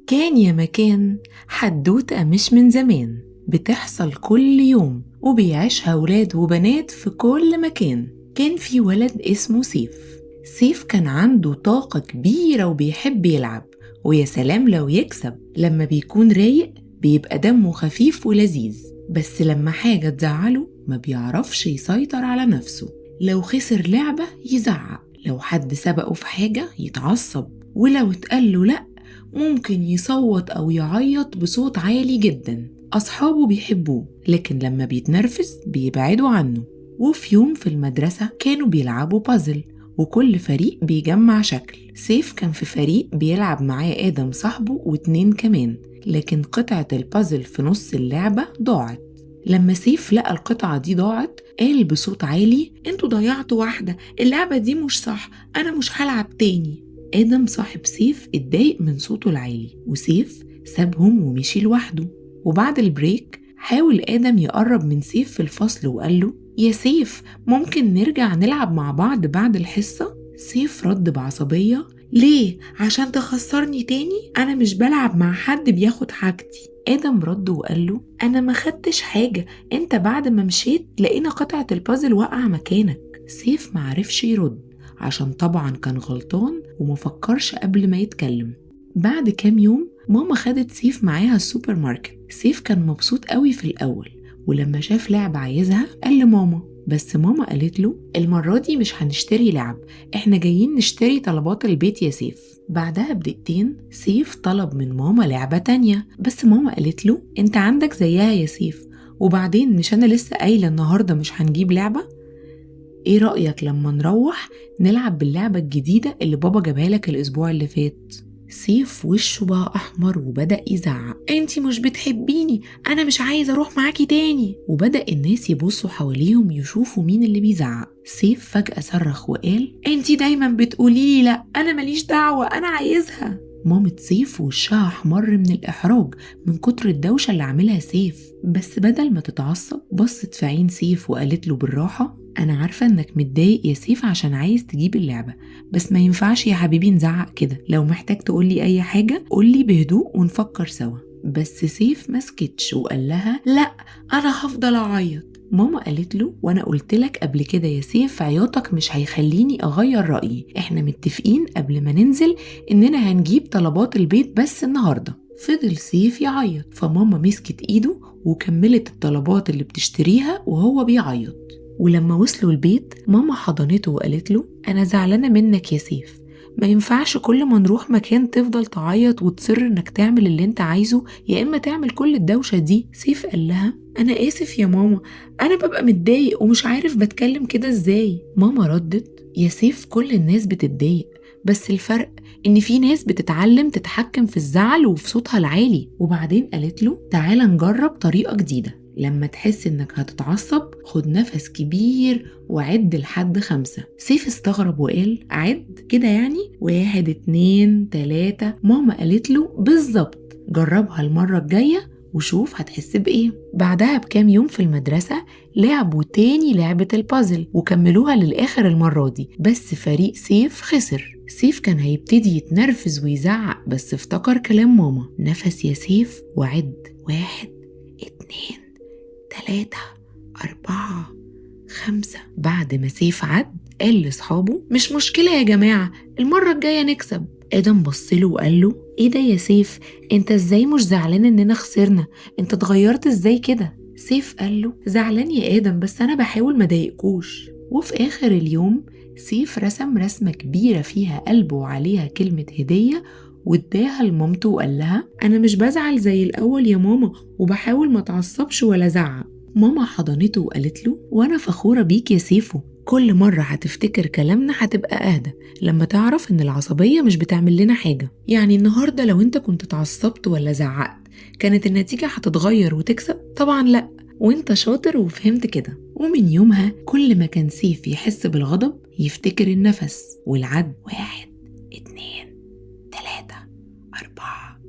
كان يا مكان حدوتة مش من زمان، بتحصل كل يوم وبيعيشها ولاد وبنات في كل مكان. كان في ولد اسمه سيف. سيف كان عنده طاقة كبيرة وبيحب يلعب، ويا سلام لو يكسب. لما بيكون رايق بيبقى دمه خفيف ولذيذ، بس لما حاجة تزعله ما بيعرفش يسيطر على نفسه. لو خسر لعبة يزعق، لو حد سبقه في حاجة يتعصب، ولو اتقاله لأ ممكن يصوت أو يعيط بصوت عالي جدا. أصحابه بيحبوه، لكن لما بيتنرفز بيبعدوا عنه. وفي يوم في المدرسة كانوا بيلعبوا بازل، وكل فريق بيجمع شكل. سيف كان في فريق بيلعب معاه آدم صاحبه و2 كمان، لكن قطعة البازل في نص اللعبة ضاعت. لما سيف لقى القطعة دي ضاعت قال بصوت عالي: انتوا ضيعتوا واحدة، اللعبة دي مش صح، أنا مش هلعب تاني. آدم صاحب سيف اتضايق من صوته العالي، وسيف سابهم ومشي لوحده. وبعد البريك حاول آدم يقرب من سيف في الفصل وقال له: يا سيف، ممكن نرجع نلعب مع بعض بعد الحصة؟ سيف رد بعصبية: ليه؟ عشان تخسرني تاني؟ أنا مش بلعب مع حد بياخد حاجتي. آدم رد وقال له: أنا ما خدتش حاجة، أنت بعد ما مشيت لقينا قطعة البازل وقع مكانك. سيف معرفش يرد عشان طبعا كان غلطان ومفكرش قبل ما يتكلم. بعد كام يوم ماما خدت سيف معاها السوبر ماركت. سيف كان مبسوط قوي في الأول، ولما شاف لعبة عايزها قال لماما، بس ماما قالت له: المرة دي مش هنشتري لعب، احنا جايين نشتري طلبات البيت يا سيف. بعدها بدقيقتين سيف طلب من ماما لعبة تانية، بس ماما قالت له: انت عندك زيها يا سيف، وبعدين مش انا لسه قايلة النهاردة مش هنجيب لعبة؟ ايه رأيك لما نروح نلعب باللعبة الجديدة اللي بابا جابها لك الأسبوع اللي فات؟ سيف وشه بقى أحمر وبدأ يزعق: انتي مش بتحبيني، أنا مش عايز أروح معاكي تاني. وبدأ الناس يبصوا حواليهم يشوفوا مين اللي بيزعق. سيف فجأة صرخ وقال: انتي دايما بتقولي لا، أنا ماليش دعوة، أنا عايزها. مامة سيف وشها احمر من الإحراج من كتر الدوشة اللي عاملها سيف، بس بدل ما تتعصب بصت في عين سيف وقالت له بالراحة: أنا عارفة إنك متضايق يا سيف عشان عايز تجيب اللعبة، بس ما ينفعش يا حبيبي نزعق كده. لو محتاج تقولي أي حاجة قولي بهدوء ونفكر سوا. بس سيف مسكتش وقال لها: لا، أنا هفضل أعيط. ماما قالت له: وانا قلتلك قبل كده يا سيف عياطك مش هيخليني اغير رأيي، احنا متفقين قبل ما ننزل اننا هنجيب طلبات البيت بس النهاردة. فضل سيف يعيط، فماما مسكت ايده وكملت الطلبات اللي بتشتريها وهو بيعيط. ولما وصلوا البيت ماما حضنته وقالت له: انا زعلانة منك يا سيف، ما ينفعش كل ما نروح مكان تفضل تعيط وتصر انك تعمل اللي انت عايزه، يا اما تعمل كل الدوشة دي. سيف قال لها: انا اسف يا ماما، انا ببقى متضايق ومش عارف بتكلم كده ازاي. ماما ردت: يا سيف، كل الناس بتتضايق، بس الفرق ان في ناس بتتعلم تتحكم في الزعل وفي صوتها العالي. وبعدين قالت له: تعالى نجرب طريقة جديدة، لما تحس انك هتتعصب خد نفس كبير وعد لحد 5. سيف استغرب وقال: عد كده يعني 1 2 3؟ ماما قالت له: بالظبط، جربها المرة الجاية وشوف هتحس بإيه. بعدها بكام يوم في المدرسة لعبوا تاني لعبة البازل وكملوها للآخر المرة دي، بس فريق سيف خسر. سيف كان هيبتدي يتنرفز ويزعق، بس افتكر كلام ماما: نفس يا سيف وعد 1 2 3 4 5. بعد ما سيف عد قال لأصحابه: مش مشكلة يا جماعة، المرة الجاية نكسب. آدم بصله وقال له: ايه ده يا سيف، انت ازاي مش زعلان اننا خسرنا؟ انت اتغيرت ازاي كده؟ سيف قال له: زعلان يا آدم، بس انا بحاول ما ضايقكوش. وفي آخر اليوم سيف رسم رسمة كبيرة فيها قلب وعليها كلمة هدية واداها لمامته وقال لها: انا مش بزعل زي الاول يا ماما، وبحاول ما اتعصبش ولا زعق. ماما حضنته وقالت له: وانا فخورة بيك يا سيفو، كل مرة هتفتكر كلامنا هتبقى اهدى لما تعرف ان العصبية مش بتعمل لنا حاجة. يعني النهاردة لو انت كنت اتعصبت ولا زعقت كانت النتيجة هتتغير وتكسب؟ طبعا لا، وانت شاطر وفهمت كده. ومن يومها كل ما كان سيف يحس بالغضب يفتكر النفس والعد 1 2 3 4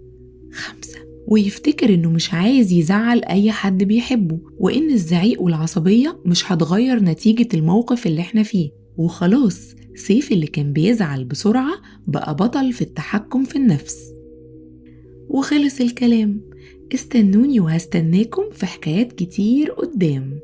5، ويفتكر انه مش عايز يزعل اي حد بيحبه، وان الزعيق والعصبية مش هتغير نتيجة الموقف اللي احنا فيه. وخلاص سيف اللي كان بيزعل بسرعة بقى بطل في التحكم في النفس. وخلص الكلام. استنوني وهستناكم في حكايات كتير قدام.